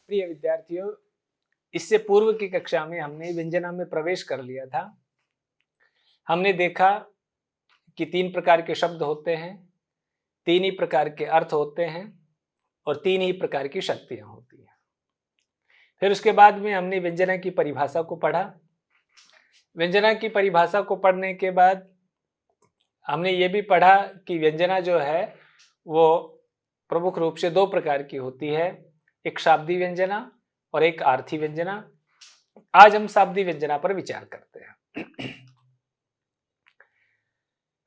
प्रिय विद्यार्थियों, इससे पूर्व की कक्षा में हमने व्यंजना में प्रवेश कर लिया था। हमने देखा कि 3 प्रकार के शब्द होते हैं, 3 ही प्रकार के अर्थ होते हैं और 3 ही प्रकार की शक्तियां होती हैं। फिर उसके बाद में हमने व्यंजना की परिभाषा को पढ़ा। व्यंजना की परिभाषा को पढ़ने के बाद हमने ये भी पढ़ा कि व्यंजना जो है वो प्रमुख रूप से 2 प्रकार की होती है, एक शाब्दिक व्यंजना और एक आर्थी व्यंजना। आज हम शाब्दिक व्यंजना पर विचार करते हैं।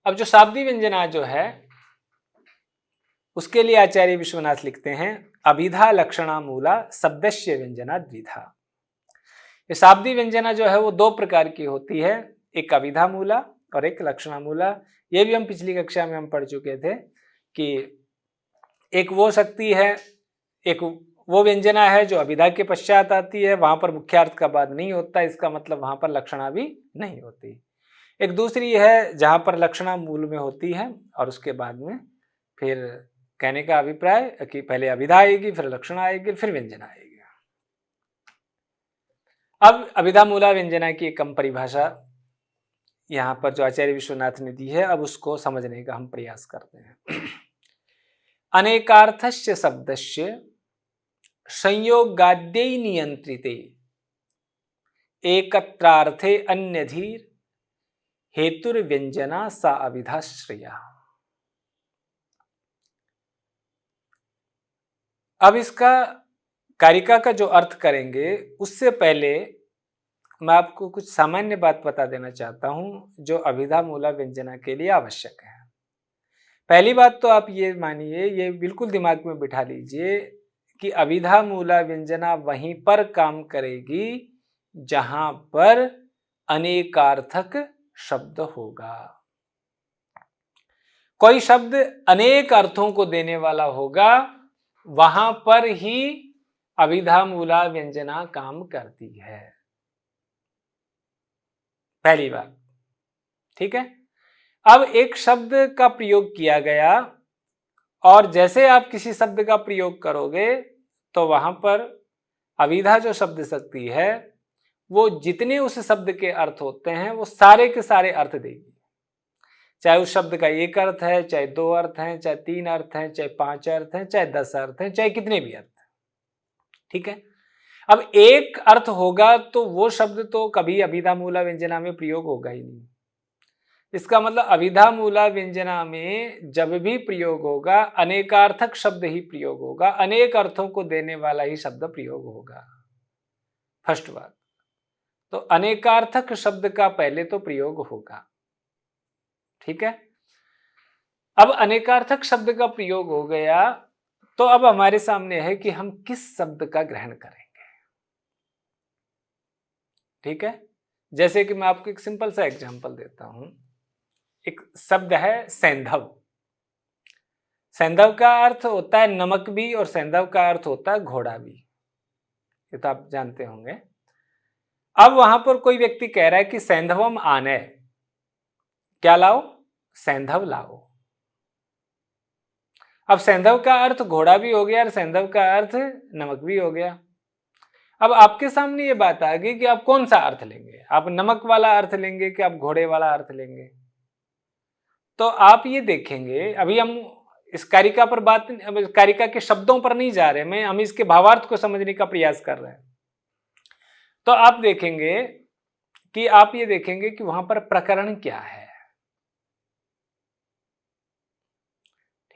अब जो शाब्दिक व्यंजना जो है उसके लिए आचार्य विश्वनाथ लिखते हैं, अभिधा लक्षणा मूला शब्दस्य व्यंजना द्विधा। ये शाब्दिक व्यंजना जो है वो 2 प्रकार की होती है, एक अभिधा मूला और एक लक्षणा मूला। ये भी हम पिछली कक्षा में हम पढ़ चुके थे कि एक वो शक्ति है, एक वो व्यंजना है जो अभिधा के पश्चात आती है, वहां पर मुख्यार्थ का बाद नहीं होता, इसका मतलब वहां पर लक्षणा भी नहीं होती। एक दूसरी है जहां पर लक्षणा मूल में होती है और उसके बाद में फिर कहने का अभिप्राय कि पहले अभिधा आएगी, फिर लक्षणा आएगी, फिर व्यंजना आएगी। अब अभिधा मूला व्यंजना की एक कम परिभाषा यहां पर जो आचार्य विश्वनाथ ने दी है, अब उसको समझने का हम प्रयास करते हैं। अनेकार्थस्य शब्दस्य संयोगाद्यै नियंत्रिते एकत्रार्थे अन्यधीर हेतुर्व्यंजना सा अभिधाश्रया। अब इसका कारिका का जो अर्थ करेंगे उससे पहले मैं आपको कुछ सामान्य बात बता देना चाहता हूं जो अभिधा मूला व्यंजना के लिए आवश्यक है। पहली बात तो आप ये मानिए, ये बिल्कुल दिमाग में बिठा लीजिए कि अभिधा मूला व्यंजना वहीं पर काम करेगी जहां पर अनेकार्थक शब्द होगा। कोई शब्द अनेक अर्थों को देने वाला होगा, वहां पर ही अभिधा मूला व्यंजना काम करती है। पहली बात, ठीक है। अब एक शब्द का प्रयोग किया गया और जैसे आप किसी शब्द का प्रयोग करोगे तो वहां पर अभिधा जो शब्द शक्ति है वो जितने उस शब्द के अर्थ होते हैं वो सारे के सारे अर्थ देगी। चाहे उस शब्द का एक अर्थ है, चाहे 2 अर्थ हैं, चाहे 3 अर्थ हैं, चाहे 5 अर्थ हैं, चाहे 10 अर्थ हैं, चाहे कितने भी अर्थ, ठीक है। अब एक अर्थ होगा तो वो शब्द तो कभी अभिधा मूला व्यंजना में प्रयोग होगा ही नहीं। इसका मतलब अभिधा मूला व्यंजना में जब भी प्रयोग होगा अनेकार्थक शब्द ही प्रयोग होगा, अनेक अर्थों को देने वाला ही शब्द प्रयोग होगा। फर्स्ट बात तो अनेकार्थक शब्द का पहले तो प्रयोग होगा, ठीक है। अब अनेकार्थक शब्द का प्रयोग हो गया तो अब हमारे सामने है कि हम किस शब्द का ग्रहण करेंगे, ठीक है। जैसे कि मैं आपको एक सिंपल सा एग्जांपल देता हूं। एक शब्द है सैंधव। सैंधव का अर्थ होता है नमक भी और सैंधव का अर्थ होता है घोड़ा भी, ये तो आप जानते होंगे। अब वहां पर कोई व्यक्ति कह रहा है कि सैंधवम आने, क्या लाओ, सैंधव लाओ। अब सैंधव का अर्थ घोड़ा भी हो गया और सैंधव का अर्थ नमक भी हो गया। अब आपके सामने ये बात आ गई कि आप कौन सा अर्थ लेंगे, आप नमक वाला अर्थ लेंगे कि आप घोड़े वाला अर्थ लेंगे। तो आप ये देखेंगे, अभी हम इस कारिका पर बात, कारिका के शब्दों पर नहीं जा रहे, हम इसके भावार्थ को समझने का प्रयास कर रहे हैं। तो आप देखेंगे कि आप ये देखेंगे कि वहां पर प्रकरण क्या है,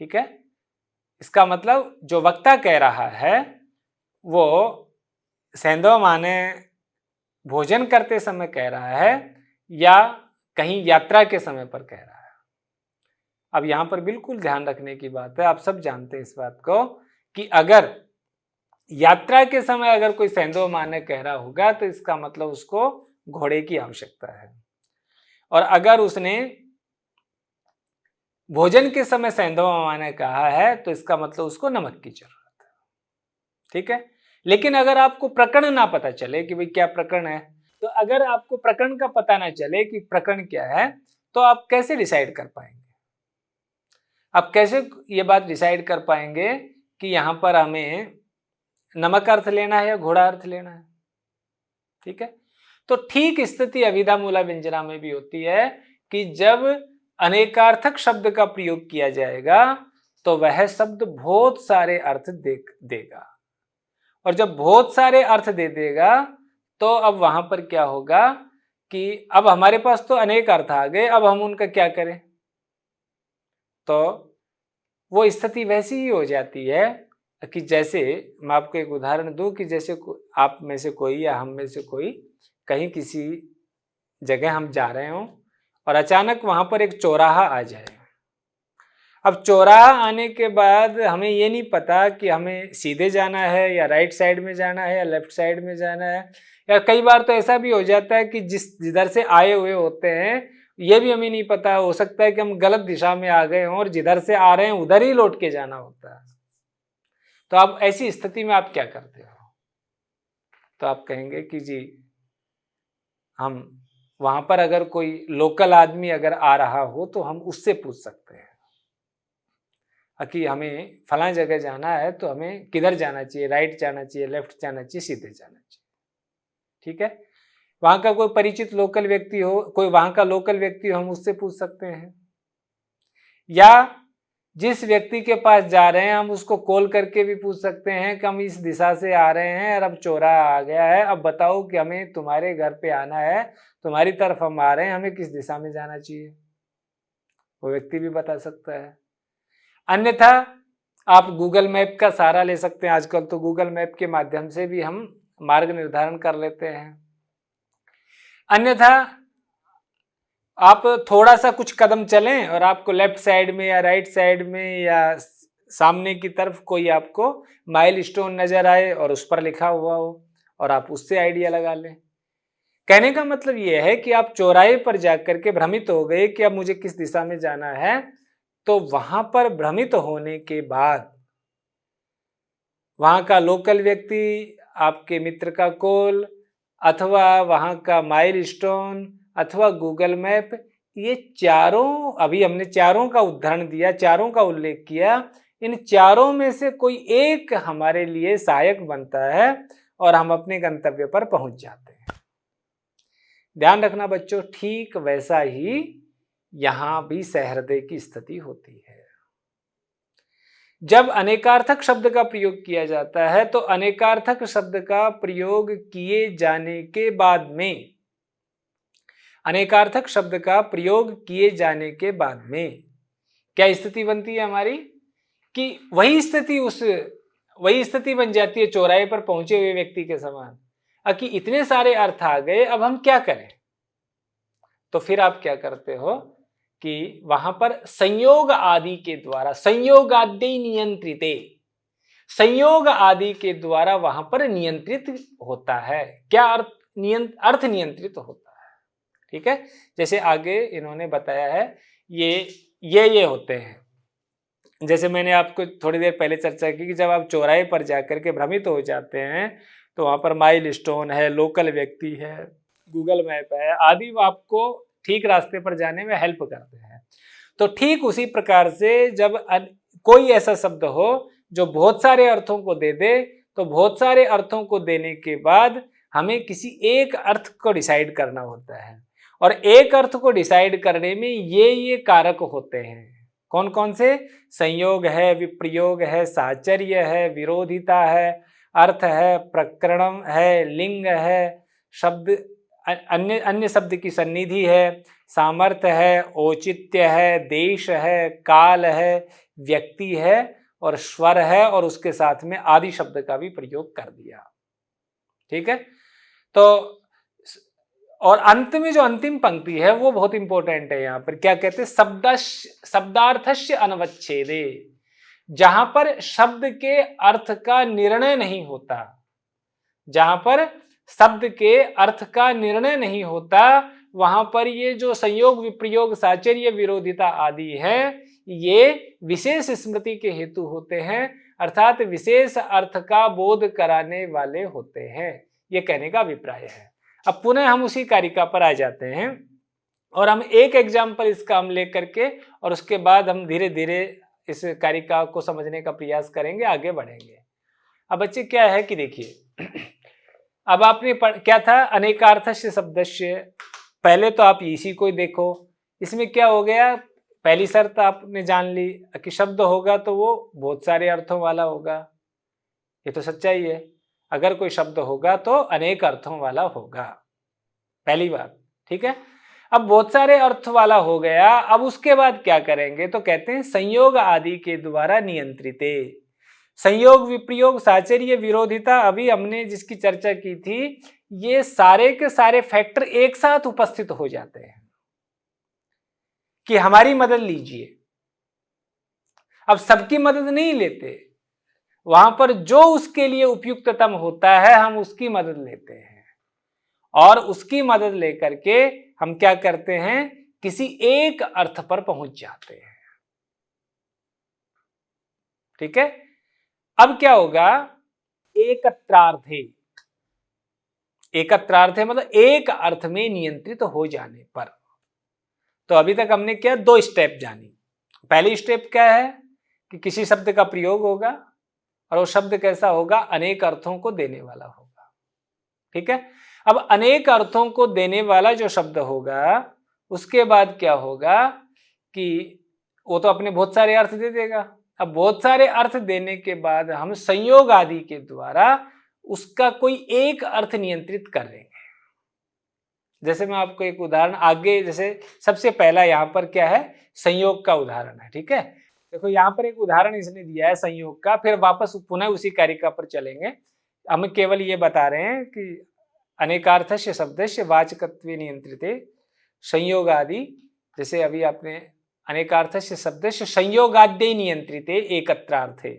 ठीक है। इसका मतलब जो वक्ता कह रहा है वो सैंधव माने भोजन करते समय कह रहा है या कहीं यात्रा के समय पर कह रहा है। अब यहां पर बिल्कुल ध्यान रखने की बात है, आप सब जानते हैं इस बात को कि अगर यात्रा के समय अगर कोई सैंधव माने कह रहा होगा तो इसका मतलब उसको घोड़े की आवश्यकता है, और अगर उसने भोजन के समय सैंधव माने कहा है तो इसका मतलब उसको नमक की जरूरत है, ठीक है। लेकिन अगर आपको प्रकरण ना पता चले कि भाई क्या प्रकरण है, तो अगर आपको प्रकरण का पता ना चले कि प्रकरण क्या है तो आप कैसे डिसाइड कर पाएंगे, आप कैसे ये बात डिसाइड कर पाएंगे कि यहां पर हमें नमक अर्थ लेना है या घोड़ा अर्थ लेना है। ठीक है, तो ठीक स्थिति अभिधा मूला व्यंजना में भी होती है कि जब अनेकार्थक शब्द का प्रयोग किया जाएगा तो वह शब्द बहुत सारे अर्थ देगा, और जब बहुत सारे अर्थ दे देगा तो अब वहां पर क्या होगा कि अब हमारे पास तो अनेक अर्थ आ गए, अब हम उनका क्या करें। तो वो स्थिति वैसी ही हो जाती है कि जैसे मैं आपको एक उदाहरण दूं कि जैसे आप में से कोई या हम में से कोई कहीं किसी जगह हम जा रहे हों और अचानक वहां पर एक चौराहा आ जाए। अब चौराहा आने के बाद हमें ये नहीं पता कि हमें सीधे जाना है या राइट साइड में जाना है या लेफ्ट साइड में जाना है, या कई बार तो ऐसा भी हो जाता है कि जिधर से आए हुए होते हैं ये भी हमें नहीं पता, हो सकता है कि हम गलत दिशा में आ गए हों और जिधर से आ रहे हैं उधर ही लौट के जाना होता है। तो अब ऐसी स्थिति में आप क्या करते हो? तो आप कहेंगे कि जी हम वहां पर अगर कोई लोकल आदमी अगर आ रहा हो तो हम उससे पूछ सकते हैं कि हमें फला जगह जाना है तो हमें किधर जाना चाहिए, राइट जाना चाहिए, लेफ्ट जाना चाहिए, सीधे जाना चाहिए। ठीक है, वहां का कोई परिचित लोकल व्यक्ति हो, कोई वहां का लोकल व्यक्ति हो, हम उससे पूछ सकते हैं, या जिस व्यक्ति के पास जा रहे हैं हम उसको कॉल करके भी पूछ सकते हैं कि हम इस दिशा से आ रहे हैं और अब चौराहा आ गया है, अब बताओ कि हमें तुम्हारे घर पे आना है, तुम्हारी तरफ हम आ रहे हैं, हमें किस दिशा में जाना चाहिए। वो व्यक्ति भी बता सकता है। अन्यथा आप गूगल मैप का सहारा ले सकते हैं, आजकल तो गूगल मैप के माध्यम से भी हम मार्ग निर्धारण कर लेते हैं। अन्यथा आप थोड़ा सा कुछ कदम चलें और आपको लेफ्ट साइड में या राइट साइड में या सामने की तरफ कोई आपको माइलस्टोन नजर आए और उस पर लिखा हुआ हो और आप उससे आइडिया लगा लें। कहने का मतलब यह है कि आप चौराहे पर जाकर के भ्रमित हो गए कि अब मुझे किस दिशा में जाना है, तो वहां पर भ्रमित होने के बाद वहां का लोकल व्यक्ति, आपके मित्र का कॉल, अथवा वहां का माइलस्टोन अथवा गूगल मैप, ये चारों, अभी हमने चारों का उदाहरण दिया, चारों का उल्लेख किया, इन चारों में से कोई एक हमारे लिए सहायक बनता है और हम अपने गंतव्य पर पहुंच जाते हैं। ध्यान रखना बच्चों, ठीक वैसा ही यहां भी सहृदय की स्थिति होती है। जब अनेकार्थक शब्द का प्रयोग किया जाता है तो अनेकार्थक शब्द का प्रयोग किए जाने के बाद में, अनेकार्थक शब्द का प्रयोग किए जाने के बाद में क्या स्थिति बनती है हमारी, कि वही स्थिति बन जाती है चौराहे पर पहुंचे हुए व्यक्ति के समान, कि इतने सारे अर्थ आ गए, अब हम क्या करें। तो फिर आप क्या करते हो कि वहां पर संयोग आदि के द्वारा, संयोगाद्य नियंत्रित, संयोग आदि के द्वारा वहां पर नियंत्रित होता है। क्या अर्थ नियंत्रित होता है। ठीक है, जैसे आगे इन्होंने बताया है, ये होते हैं। जैसे मैंने आपको थोड़ी देर पहले चर्चा की कि जब आप चौराहे पर जाकर के भ्रमित हो जाते हैं तो वहां पर माइलस्टोन है, लोकल व्यक्ति है, गूगल मैप है आदि, वो आपको ठीक रास्ते पर जाने में हेल्प करते हैं। तो ठीक उसी प्रकार से जब कोई ऐसा शब्द हो जो बहुत सारे अर्थों को दे दे, तो बहुत सारे अर्थों को देने के बाद हमें किसी एक अर्थ को डिसाइड करना होता है, और एक अर्थ को डिसाइड करने में ये कारक होते हैं। कौन कौन से? संयोग है, विप्रयोग है, साहचर्य है, विरोधिता है, अर्थ है, प्रकरणम है, लिंग है, शब्द अन्य शब्द की सन्निधि है, सामर्थ्य है, औचित्य है, देश है, काल है, व्यक्ति है और स्वर है, और उसके साथ में आदि शब्द का भी प्रयोग कर दिया। ठीक है, तो और अंत में जो अंतिम पंक्ति है वो बहुत इंपॉर्टेंट है। यहां पर क्या कहते हैं? शब्दार्थस्य अनवच्छेदे, जहां पर शब्द के अर्थ का निर्णय नहीं होता, जहां पर शब्द के अर्थ का निर्णय नहीं होता, वहां पर ये जो संयोग, विप्रयोग, साहचर्य, विरोधिता आदि है, ये विशेष स्मृति के हेतु होते हैं, अर्थात विशेष अर्थ का बोध कराने वाले होते हैं। ये कहने का अभिप्राय है। अब पुनः हम उसी कारिका पर आ जाते हैं और हम एक एग्जाम्पल इसका हम लेकर के, और उसके बाद हम धीरे धीरे इस कारिका को समझने का प्रयास करेंगे, आगे बढ़ेंगे। अब बच्चे क्या है कि देखिए, अब आपने क्या था, अनेकार्थस्य शब्दस्य, पहले तो आप इसी को ही देखो, इसमें क्या हो गया, पहली शर्त आपने जान ली कि शब्द होगा तो वो बहुत सारे अर्थों वाला होगा, ये तो सच्चाई है। अगर कोई शब्द होगा तो अनेक अर्थों वाला होगा, पहली बात, ठीक है। अब बहुत सारे अर्थ वाला हो गया, अब उसके बाद क्या करेंगे, तो कहते हैं संयोग आदि के द्वारा नियंत्रित। संयोग, विप्रयोग, साचर्य, विरोधिता, अभी हमने जिसकी चर्चा की थी, ये सारे के सारे फैक्टर एक साथ उपस्थित हो जाते हैं कि हमारी मदद लीजिए। अब सबकी मदद नहीं लेते, वहां पर जो उसके लिए उपयुक्ततम होता है हम उसकी मदद लेते हैं, और उसकी मदद लेकर के हम क्या करते हैं, किसी एक अर्थ पर पहुंच जाते हैं, ठीक है। अब क्या होगा, एकत्रार्थे, एकत्रार्थे मतलब एक अर्थ में नियंत्रित हो जाने पर। तो अभी तक हमने क्या, दो स्टेप जानी। पहली स्टेप क्या है कि किसी शब्द का प्रयोग होगा और वो शब्द कैसा होगा, अनेक अर्थों को देने वाला होगा, ठीक है। अब अनेक अर्थों को देने वाला जो शब्द होगा, उसके बाद क्या होगा कि वो तो अपने बहुत सारे अर्थ दे देगा। अब बहुत सारे अर्थ देने के बाद हम संयोग आदि के द्वारा उसका कोई एक अर्थ नियंत्रित कर देंगे। जैसे मैं आपको एक उदाहरण आगे, जैसे सबसे पहला यहां पर क्या है, संयोग का उदाहरण है, ठीक है। देखो यहां पर एक उदाहरण इसने दिया है संयोग का, फिर वापस पुनः उसी कारिका पर चलेंगे। हम केवल ये बता रहे हैं कि अनेकार्थस्य शब्दस्य वाचकत्वे नियंत्रिते संयोग आदि, जैसे अभी आपने अनेकार्थस्य शब्दस्य संयोगाद्य नियंत्रिते एकत्रार्थे,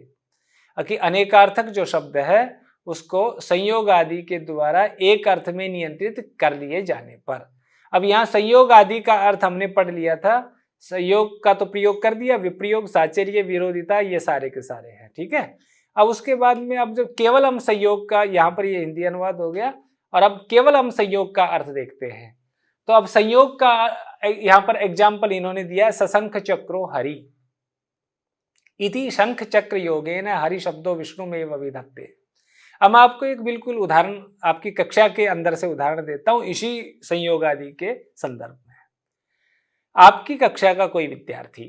कि अनेकार्थक जो शब्द है उसको संयोग आदि के द्वारा एक अर्थ में नियंत्रित कर लिए जाने पर। अब यहाँ संयोग आदि का अर्थ हमने पढ़ लिया था, संयोग का तो प्रयोग कर दिया, विप्रयोग, साचर्य, विरोधिता, ये सारे के सारे हैं, ठीक है। अब उसके बाद में अब जो केवल हम संयोग का, यहाँ पर ये हिंदी अनुवाद हो गया, और अब केवल हम संयोग का अर्थ देखते हैं। तो अब संयोग का यहाँ पर एग्जाम्पल इन्होंने दिया, सशंख चक्रो हरि इति शंख चक्र योगेन हरि शब्दो विष्णु में विधत्ते। अब मैं आपको एक बिल्कुल उदाहरण आपकी कक्षा के अंदर से उदाहरण देता हूं इसी संयोग आदि के संदर्भ में। आपकी कक्षा का कोई विद्यार्थी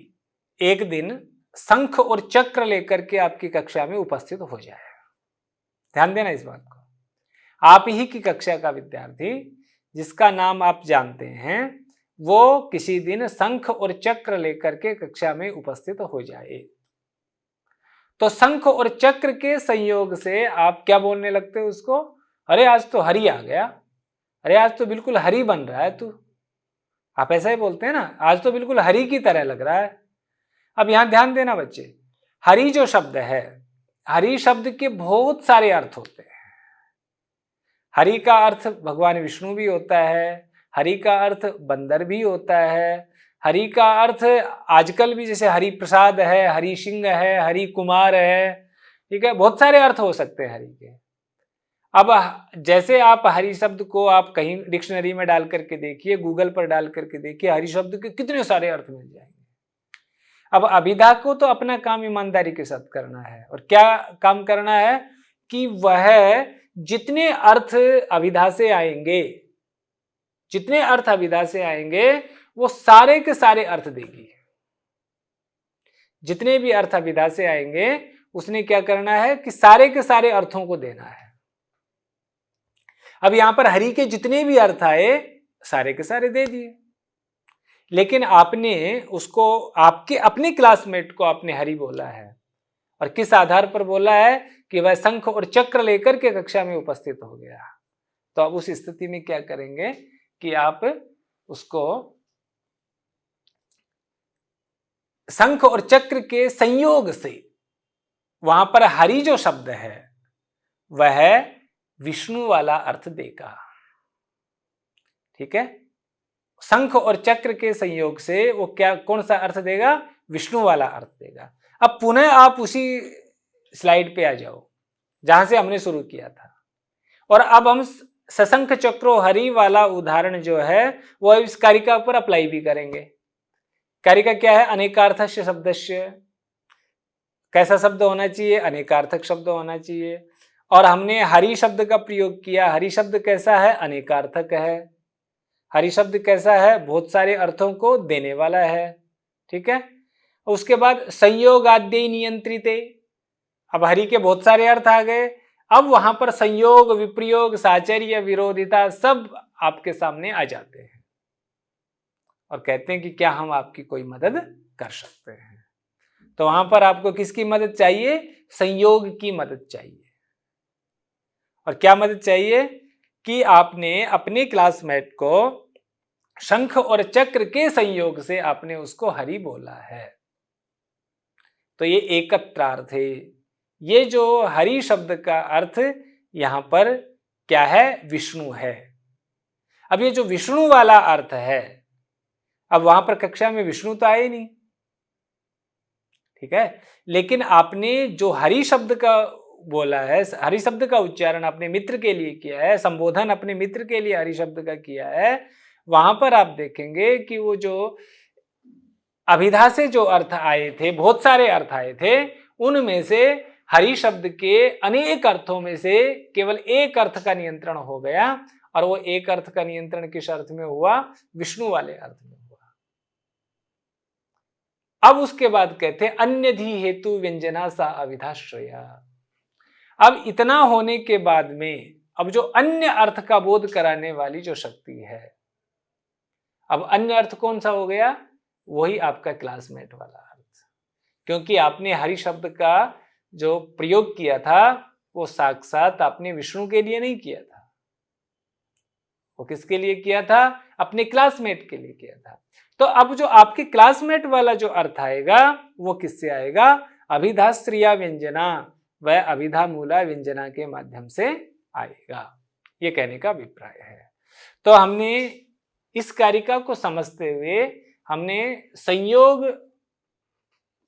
एक दिन शंख और चक्र लेकर के आपकी कक्षा में उपस्थित हो जाए, ध्यान देना इस बात को। आप ही की कक्षा का विद्यार्थी जिसका नाम आप जानते हैं, वो किसी दिन शंख और चक्र लेकर के कक्षा में उपस्थित हो जाए, तो शंख और चक्र के संयोग से आप क्या बोलने लगते हो उसको, अरे आज तो हरि आ गया, अरे आज तो बिल्कुल हरि बन रहा है तू। आप ऐसा ही बोलते हैं ना, आज तो बिल्कुल हरि की तरह लग रहा है। अब यहां ध्यान देना बच्चे, हरि जो शब्द है, हरि शब्द के बहुत सारे अर्थ होते हैं। हरि का अर्थ भगवान विष्णु भी होता है, हरि का अर्थ बंदर भी होता है, हरि का अर्थ आजकल भी जैसे हरि प्रसाद है, हरि सिंह है, हरि कुमार है, ठीक है, बहुत सारे अर्थ हो सकते हैं हरि के। अब जैसे आप हरि शब्द को आप कहीं डिक्शनरी में डाल करके देखिए, गूगल पर डाल करके देखिए, हरि शब्द के कितने सारे अर्थ मिल जाएंगे। अब अभिधा को तो अपना काम ईमानदारी के साथ करना है, और क्या काम करना है कि वह जितने अर्थ अभिधा से आएंगे, जितने अर्थ अभिधा से आएंगे वो सारे के सारे अर्थ देगी। जितने भी अर्थ अभिधा से आएंगे उसने क्या करना है कि सारे के सारे अर्थों को देना है। अब यहां पर हरि के जितने भी अर्थ आए सारे के सारे दे दिए, लेकिन आपने उसको, आपके अपने क्लासमेट को आपने हरि बोला है, और किस आधार पर बोला है कि वह शंख और चक्र लेकर के कक्षा में उपस्थित हो गया। तो अब उस स्थिति में क्या करेंगे कि आप उसको शंख और चक्र के संयोग से, वहां पर हरि जो शब्द है वह विष्णु वाला अर्थ देगा, ठीक है। शंख और चक्र के संयोग से वो क्या, कौन सा अर्थ देगा, विष्णु वाला अर्थ देगा। अब पुनः आप उसी स्लाइड पे आ जाओ जहां से हमने शुरू किया था, और अब हम सशंख चक्रो हरि वाला उदाहरण जो है वो इस कारिका पर अप्लाई भी करेंगे। कारिका क्या है, अनेकार्थस्य शब्दस्य, कैसा शब्द होना चाहिए, अनेकार्थक शब्द होना चाहिए। और हमने हरि शब्द का प्रयोग किया। हरि शब्द कैसा है? अनेकार्थक है। हरि शब्द कैसा है? बहुत सारे अर्थों को देने वाला है। ठीक है। उसके बाद संयोगाद्य नियंत्रित। अब हरि के बहुत सारे अर्थ आ गए। अब वहां पर संयोग, विप्रयोग, साचर्य, विरोधिता सब आपके सामने आ जाते हैं और कहते हैं कि क्या हम आपकी कोई मदद कर सकते हैं। तो वहां पर आपको किसकी मदद चाहिए? संयोग की मदद चाहिए। और क्या मदद चाहिए? कि आपने अपने क्लासमेट को शंख और चक्र के संयोग से आपने उसको हरि बोला है। तो ये एकत्रार्थ है। ये जो हरि शब्द का अर्थ यहां पर क्या है? विष्णु है। अब ये जो विष्णु वाला अर्थ है, अब वहां पर कक्षा में विष्णु तो आए नहीं, ठीक है, लेकिन आपने जो हरि शब्द का बोला है, हरि शब्द का उच्चारण अपने मित्र के लिए किया है, संबोधन अपने मित्र के लिए हरि शब्द का किया है, वहां पर आप देखेंगे कि वो जो अभिधा से जो अर्थ आए थे, बहुत सारे अर्थ आए थे, उनमें से हरि शब्द के अनेक अर्थों में से केवल एक अर्थ का नियंत्रण हो गया। और वो एक अर्थ का नियंत्रण किस अर्थ में हुआ? विष्णु वाले अर्थ में हुआ। अब उसके बाद कहते अन्यधि हेतु व्यंजना सा अविधाश्रया। अब इतना होने के बाद में अब जो अन्य अर्थ का बोध कराने वाली जो शक्ति है, अब अन्य अर्थ कौन सा हो गया? वही आपका क्लासमेट वाला अर्थ। क्योंकि आपने हरि शब्द का जो प्रयोग किया था वो साक्षात आपने विष्णु के लिए नहीं किया था, वो किसके लिए किया था? अपने क्लासमेट के लिए किया था। तो अब जो आपके क्लासमेट वाला जो अर्थ आएगा वो किससे आएगा? अभिधाश्रिया व्यंजना व अभिधा मूला व्यंजना के माध्यम से आएगा। ये कहने का अभिप्राय है। तो हमने इस कारिका को समझते हुए हमने संयोग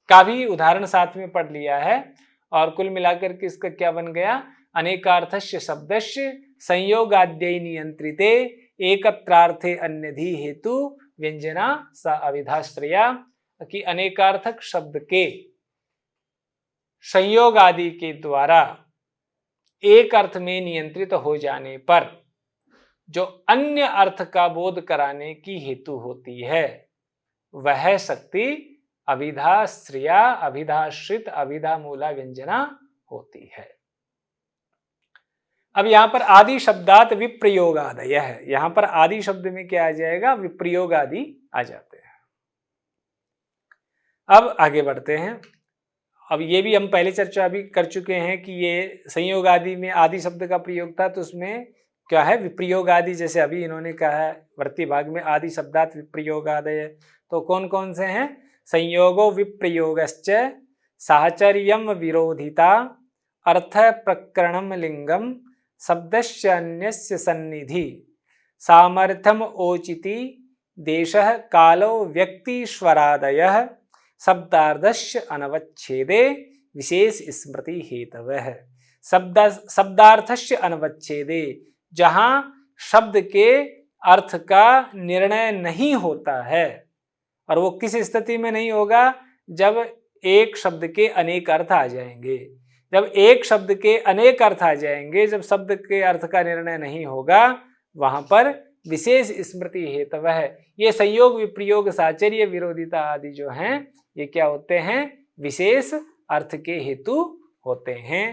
का भी उदाहरण साथ में पढ़ लिया है और कुल मिलाकर के इसका क्या बन गया? अनेकार्थस्य शब्दस्य संयोगाद्यै नियंत्रिते एकत्रार्थे अन्यधि हेतु व्यंजना सा अविधाश्रया, कि अनेकार्थक शब्द के संयोग आदि के द्वारा एक अर्थ में नियंत्रित हो जाने पर जो अन्य अर्थ का बोध कराने की हेतु होती है वह शक्ति अभिधाश्रिया, अभिधाश्रित, अभिधा मूला व्यंजना होती है। अब यहां पर आदि शब्दात विप्रयोगादय है। यहां पर आदि शब्द में क्या आ जाएगा? विप्रयोग आदि आ जाते हैं। अब आगे बढ़ते हैं। अब ये भी हम पहले चर्चा भी कर चुके हैं कि ये संयोग आदि में आदि शब्द का प्रयोग था, तो उसमें क्या है? विप्रयोग आदि। जैसे अभी इन्होंने कहा है वर्ती भाग में आदि शब्दात विप्रयोगादय, तो कौन कौन से हैं? संयोगो विप्रयोगश्च, साहचर्यम विरोधिता, अर्थ प्रकरणम लिंगम, शब्दस्य अन्यस्य सन्निधि, सामर्थ्यम ओचिति, देशः कालो व्यक्तिश्वरादयः, शब्दार्थस्य अनवच्छेदे विशेष स्मृति हेतवः। शब्दार्थस्य अनवच्छेदे, जहां शब्द के अर्थ का निर्णय नहीं होता है, और वो किस स्थिति में नहीं होगा? जब एक शब्द के अनेक अर्थ आ जाएंगे। जब एक शब्द के अनेक अर्थ आ जाएंगे, जब शब्द के अर्थ का निर्णय नहीं होगा, वहां पर विशेष स्मृति हेतव है। ये संयोग, विप्रयोग, साचर्य, विरोधिता आदि जो हैं, ये क्या होते हैं? विशेष अर्थ के हेतु होते हैं,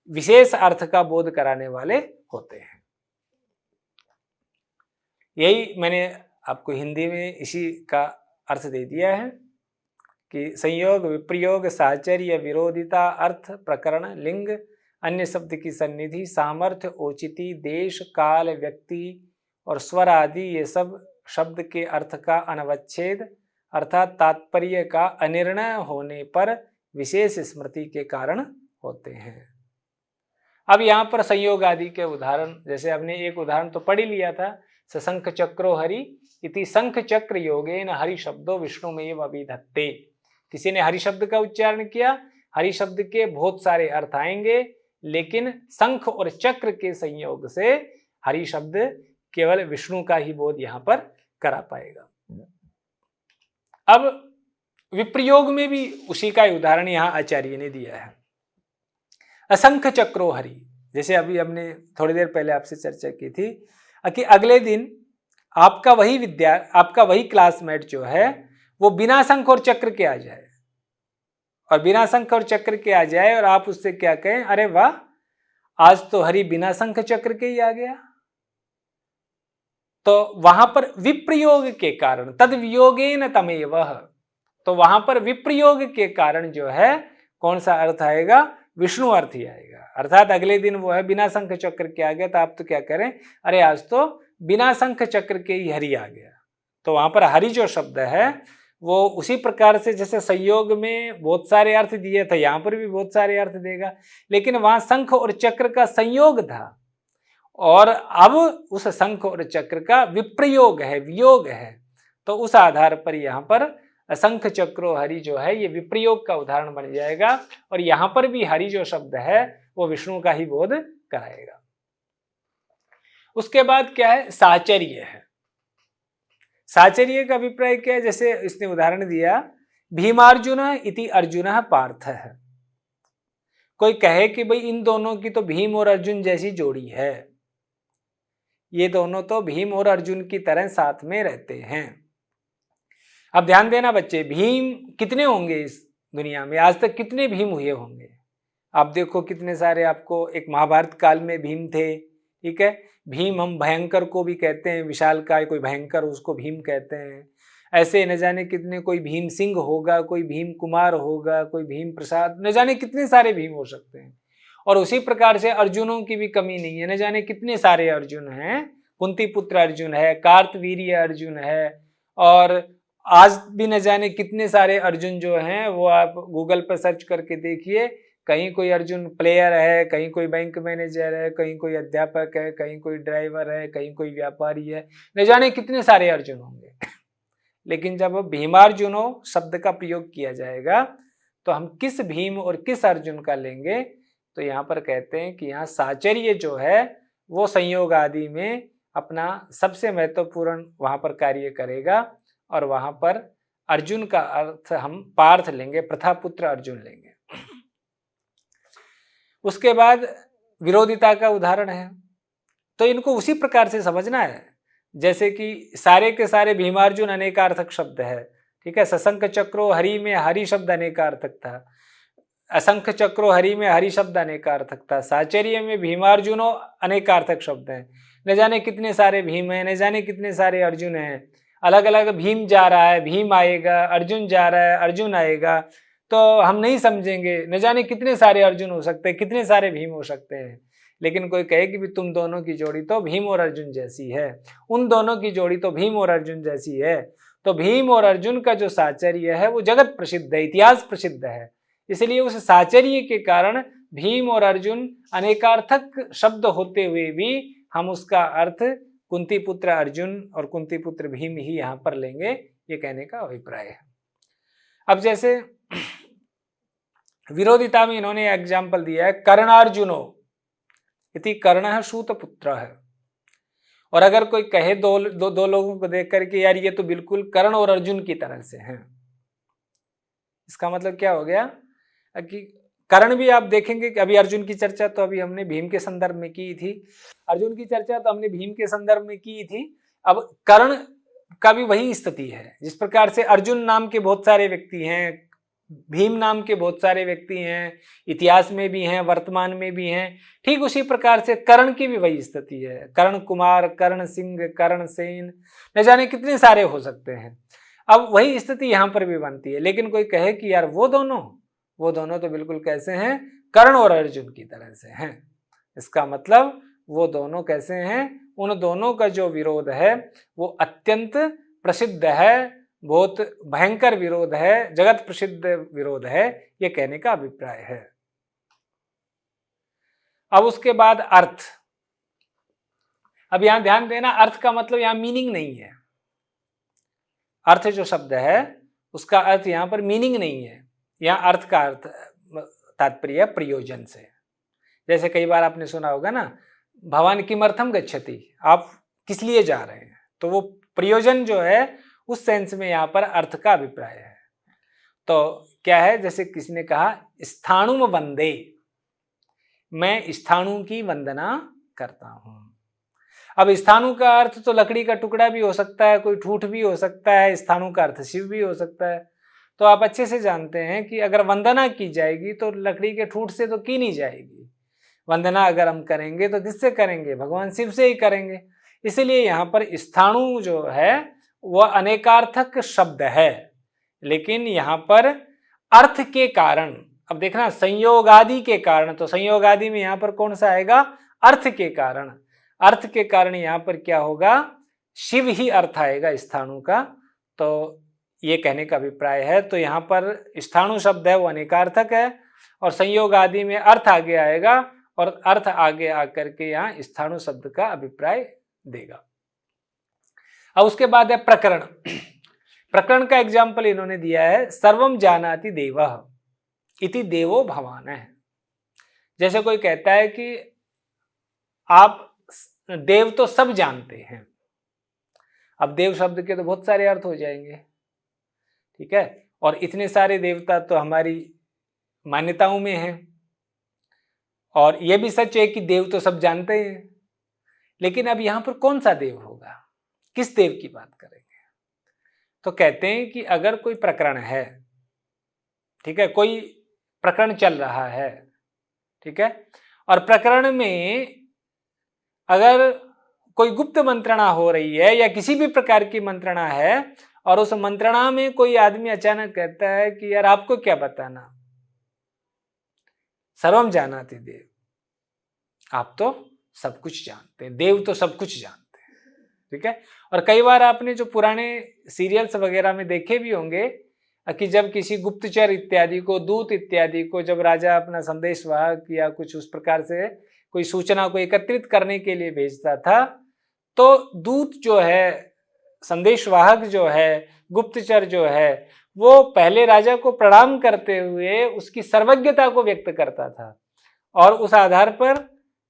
विशेष अर्थ का बोध कराने वाले होते हैं। यही मैंने आपको हिंदी में इसी का अर्थ दे दिया है कि संयोग, विप्रयोग, साहचर्य, विरोधिता, अर्थ प्रकरण, लिंग, अन्य शब्द की सन्निधि, सामर्थ्य, औचिति, देश, काल, व्यक्ति और स्वर आदि, ये सब शब्द के अर्थ का अनवच्छेद अर्थात तात्पर्य का अनिर्णय होने पर विशेष स्मृति के कारण होते हैं। अब यहाँ पर संयोग आदि के उदाहरण, जैसे हमने एक उदाहरण तो पढ़ ही लिया था, सशंख चक्रो हरि इति शंख चक्र योगेन हरि शब्दो विष्णुमेव अभिधत्ते। किसी ने हरि शब्द का उच्चारण किया, हरि शब्द के बहुत सारे अर्थ आएंगे, लेकिन शंख और चक्र के संयोग से हरि शब्द केवल विष्णु का ही बोध यहां पर करा पाएगा। अब विप्रयोग में भी उसी का उदाहरण यहां आचार्य ने दिया है। असंख्य चक्रो हरि, जैसे अभी हमने थोड़ी देर पहले आपसे चर्चा की थी कि अगले दिन आपका वही क्लासमेट जो है वो बिना शंख और चक्र के आ जाए, और बिना शंख और चक्र के आ जाए और आप उससे क्या कहें, अरे वाह आज तो हरि बिना शंख चक्र के ही आ गया। तो वहां पर विप्रयोग के कारण, तद वियोगेन तमेवह, तो वहां पर विप्रयोग के कारण जो है कौन सा अर्थ आएगा, विष्णु अर्थ ही आएगा। अर्थात अगले दिन वो है बिना शंख चक्र के आ गया, तो आप तो क्या करें, अरे आज तो बिना शंख चक्र के ही हरि आ गया। तो वहां पर हरि जो शब्द है वो उसी प्रकार से जैसे संयोग में बहुत सारे अर्थ दिए थे, यहां पर भी बहुत सारे अर्थ देगा, लेकिन वहां शंख और चक्र का संयोग था, और अब उस शंख और चक्र का विप्रयोग है, वियोग है। तो उस आधार पर यहां पर शंख चक्रो हरि जो है ये विप्रयोग का उदाहरण बन जाएगा, और यहां पर भी हरि जो शब्द है वो विष्णु का ही बोध कराएगा। उसके बाद क्या है, साचर्य है। साचर्य का अभिप्राय क्या है, जैसे इसने उदाहरण दिया, भीमार्जुन इति अर्जुन पार्थ है। कोई कहे कि भाई इन दोनों की तो भीम और अर्जुन जैसी जोड़ी है, ये दोनों तो भीम और अर्जुन की तरह साथ में रहते हैं। अब ध्यान देना बच्चे, भीम कितने होंगे इस दुनिया में, आज तक कितने भीम हुए होंगे। आप देखो कितने सारे, आपको एक महाभारत काल में भीम थे, ठीक है। भीम हम भयंकर को भी कहते हैं, विशालकाय कोई भयंकर उसको भीम कहते हैं। ऐसे न जाने कितने, कोई भीम सिंह होगा, कोई भीम कुमार होगा, कोई भीम प्रसाद, न जाने कितने सारे भीम हो सकते हैं। और उसी प्रकार से अर्जुनों की भी कमी नहीं है, न जाने कितने सारे अर्जुन हैं। कुंती पुत्र अर्जुन है, कार्तवीर्य अर्जुन है, और आज भी न जाने कितने सारे अर्जुन जो हैं वो आप गूगल पर सर्च करके देखिए, कहीं कोई अर्जुन प्लेयर है, कहीं कोई बैंक मैनेजर है, कहीं कोई अध्यापक है, कहीं कोई ड्राइवर है, कहीं कोई व्यापारी है, न जाने कितने सारे अर्जुन होंगे। लेकिन जब भीमार्जुनो शब्द का प्रयोग किया जाएगा तो हम किस भीम और किस अर्जुन का लेंगे, तो यहाँ पर कहते हैं कि यहाँ साचर्य जो है वो संयोग आदि में अपना सबसे महत्वपूर्ण वहां पर कार्य करेगा, और वहां पर अर्जुन का अर्थ हम पार्थ लेंगे, प्रथापुत्र अर्जुन लेंगे। उसके बाद विरोधिता का उदाहरण है, तो इनको उसी प्रकार से समझना है जैसे कि सारे के सारे भीमार्जुन अनेकार्थक शब्द है, ठीक है। सशंख चक्रो हरि में हरि शब्द अनेकार्थक था, असंख्य चक्रो हरि में हरि शब्द अनेकार्थक था, साचर्य में भीमार्जुनो अनेकार्थक शब्द है, न जाने कितने सारे भीम हैं, न जाने कितने सारे अर्जुन हैं, अलग अलग भीम जा रहा है भीम आएगा, अर्जुन जा रहा है अर्जुन आएगा, तो हम नहीं समझेंगे, न जाने कितने सारे अर्जुन हो सकते हैं, कितने सारे भीम हो सकते हैं। लेकिन कोई कहे कि भी तुम दोनों की जोड़ी तो भीम और अर्जुन जैसी है, उन दोनों की जोड़ी तो भीम और अर्जुन जैसी है, तो भीम और अर्जुन का जो साचर्य है वो जगत प्रसिद्ध है, इतिहास प्रसिद्ध है। इसलिए उस साचर्य के कारण भीम और अर्जुन अनेकार्थक शब्द होते हुए भी हम उसका अर्थ कुंती पुत्र अर्जुन और कुंती पुत्र भीम ही यहां पर लेंगे, ये कहने का अभिप्राय है। अब जैसे विरोधिता में इन्होंने एग्जाम्पल दिया है, कर्णार्जुनो इति कर्णः सूतपुत्र है। और अगर कोई कहे दो लोगों को देख करके यार ये तो बिल्कुल कर्ण और अर्जुन की तरह से हैं, इसका मतलब क्या हो गया कि कर्ण भी आप देखेंगे कि अभी अर्जुन की चर्चा तो अभी हमने भीम के संदर्भ में की थी, अर्जुन की चर्चा तो हमने भीम के संदर्भ में की थी। अब कर्ण का भी वही स्थिति है, जिस प्रकार से अर्जुन नाम के बहुत सारे व्यक्ति हैं, भीम नाम के बहुत सारे व्यक्ति हैं, इतिहास में भी हैं, वर्तमान में भी हैं, ठीक उसी प्रकार से कर्ण की भी वही स्थिति है। कर्ण कुमार, कर्ण सिंह, कर्ण सेन, न जाने कितने सारे हो सकते हैं। अब वही स्थिति यहाँ पर भी बनती है। लेकिन कोई कहे कि यार वो दोनों तो बिल्कुल कैसे हैं, कर्ण और अर्जुन की तरह से हैं, इसका मतलब वो दोनों कैसे हैं, उन दोनों का जो विरोध है वो अत्यंत प्रसिद्ध है, बहुत भयंकर विरोध है, जगत प्रसिद्ध विरोध है, ये कहने का अभिप्राय है। अब उसके बाद अर्थ, अब यहां ध्यान देना, अर्थ का मतलब यहां मीनिंग नहीं है। अर्थ जो शब्द है उसका अर्थ यहां पर मीनिंग नहीं है, यहां अर्थ का अर्थ तात्पर्य प्रयोजन से। जैसे कई बार आपने सुना होगा ना, भवान किमर्थम गच्छति, आप किस लिए जा रहे हैं, तो वो प्रयोजन जो है उस सेंस में यहाँ पर अर्थ का अभिप्राय है। तो क्या है, जैसे किसी ने कहा स्थाणुम वंदे, मैं स्थाणु की वंदना करता हूं। अब स्थाणु का अर्थ तो लकड़ी का टुकड़ा भी हो सकता है, कोई ठूठ भी हो सकता है, स्थाणु का अर्थ शिव भी हो सकता है। तो आप अच्छे से जानते हैं कि अगर वंदना की जाएगी तो लकड़ी के ठूठ से तो की नहीं जाएगी। वंदना अगर हम करेंगे तो किससे करेंगे? भगवान शिव से ही करेंगे। इसलिए यहाँ पर स्थाणु जो है वह अनेकार्थक शब्द है, लेकिन यहाँ पर अर्थ के कारण, अब देखना संयोगादि के कारण, तो संयोगादि में यहाँ पर कौन सा आएगा? अर्थ के कारण। अर्थ के कारण यहाँ पर क्या होगा? शिव ही अर्थ आएगा स्थाणु का। तो ये कहने का अभिप्राय है। तो यहाँ पर स्थाणु शब्द है वो अनेकार्थक है और संयोग आदि में अर्थ आगे आएगा और अर्थ आगे आकर के यहाँ स्थाणु शब्द का अभिप्राय देगा। अब उसके बाद है प्रकरण। प्रकरण का एग्जाम्पल इन्होंने दिया है, सर्वम जानाति देवः इति देवो भवान है। जैसे कोई कहता है कि आप देव तो सब जानते हैं। अब देव शब्द के तो बहुत सारे अर्थ हो जाएंगे, ठीक है, और इतने सारे देवता तो हमारी मान्यताओं में हैं और यह भी सच है कि देव तो सब जानते हैं। लेकिन अब यहां पर कौन सा देव होगा? किस देव की बात करेंगे? तो कहते हैं कि अगर कोई प्रकरण है, ठीक है, कोई प्रकरण चल रहा है, ठीक है, और प्रकरण में अगर कोई गुप्त मंत्रणा हो रही है या किसी भी प्रकार की मंत्रणा है और उस मंत्रणा में कोई आदमी अचानक कहता है कि यार आपको क्या बताना, सर्वम जानाति देव, आप तो सब कुछ जानते हैं, देव तो सब कुछ जानते हैं, ठीक है। और कई बार आपने जो पुराने सीरियल्स वगैरह में देखे भी होंगे कि जब किसी गुप्तचर इत्यादि को, दूत इत्यादि को, जब राजा अपना संदेशवाहक या कुछ उस प्रकार से कोई सूचना को एकत्रित करने के लिए भेजता था, तो दूत जो है, संदेशवाहक जो है, गुप्तचर जो है, वो पहले राजा को प्रणाम करते हुए उसकी सर्वज्ञता को व्यक्त करता था और उस आधार पर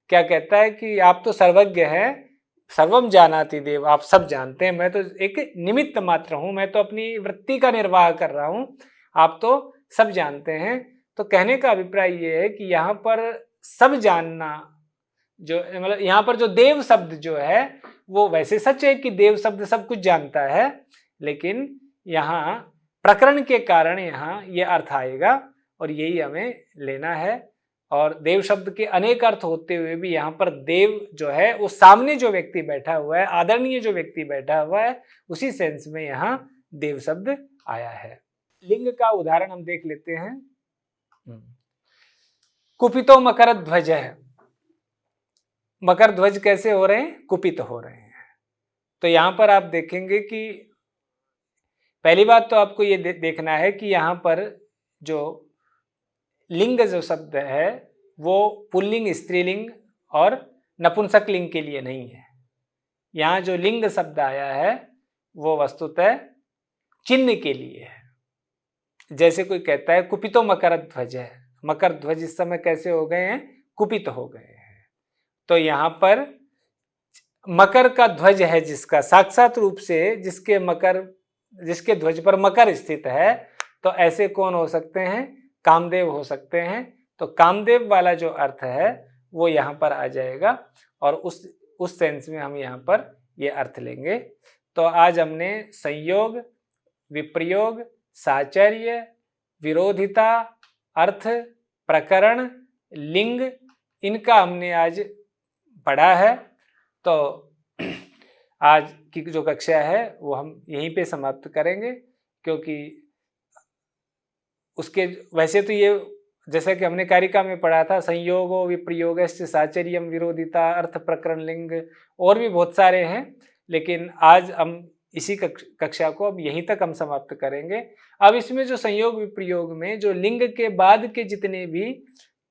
क्या कहता है कि आप तो सर्वज्ञ हैं, सर्वम जानाति देव, आप सब जानते हैं, मैं तो एक निमित्त मात्र हूं, मैं तो अपनी वृत्ति का निर्वाह कर रहा हूं, आप तो सब जानते हैं। तो कहने का अभिप्राय ये है कि यहाँ पर सब जानना, जो मतलब यहाँ पर जो देव शब्द जो है वो वैसे सच है कि देव शब्द सब कुछ जानता है, लेकिन यहाँ प्रकरण के कारण यहाँ ये अर्थ आएगा और यही हमें लेना है। और देव शब्द के अनेक अर्थ होते हुए भी यहाँ पर देव जो है वो सामने जो व्यक्ति बैठा हुआ है, आदरणीय जो व्यक्ति बैठा हुआ है, उसी सेंस में यहाँ देव शब्द आया है। लिंग का उदाहरण हम देख लेते हैं। कुपितो मकर ध्वज है। मकर ध्वज कैसे हो रहे हैं? कुपित हो रहे हैं। तो यहाँ पर आप देखेंगे कि पहली बात तो आपको ये देखना है कि यहाँ पर जो लिंग जो शब्द है वो पुल्लिंग, स्त्रीलिंग और नपुंसक लिंग के लिए नहीं है। यहाँ जो लिंग शब्द आया है वो वस्तुतः चिन्ह के लिए है। जैसे कोई कहता है कुपितो मकर ध्वज है, मकर ध्वज इस समय कैसे हो गए हैं? कुपित हो गए हैं। तो यहाँ पर मकर का ध्वज है जिसका साक्षात रूप से जिसके ध्वज पर मकर स्थित है, तो ऐसे कौन हो सकते हैं? कामदेव हो सकते हैं। तो कामदेव वाला जो अर्थ है वो यहाँ पर आ जाएगा और उस सेंस में हम यहाँ पर ये अर्थ लेंगे। तो आज हमने संयोग, विप्रयोग, साचर्य, विरोधिता, अर्थ, प्रकरण, लिंग, इनका हमने आज पढ़ा है। तो आज की जो कक्षा है वो हम यहीं पे समाप्त करेंगे, क्योंकि उसके वैसे तो ये जैसा कि हमने कारिका में पढ़ा था, संयोगो विप्रयोगस्य साचर्यम विरोधिता अर्थ प्रकरण लिंग, और भी बहुत सारे हैं, लेकिन आज हम इसी कक्षा को अब यहीं तक हम समाप्त करेंगे। अब इसमें जो संयोग विप्रयोग में जो लिंग के बाद के जितने भी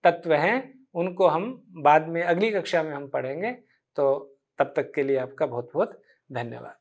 तत्व हैं उनको हम बाद में अगली कक्षा में हम पढ़ेंगे। तो तब तक के लिए आपका बहुत बहुत धन्यवाद।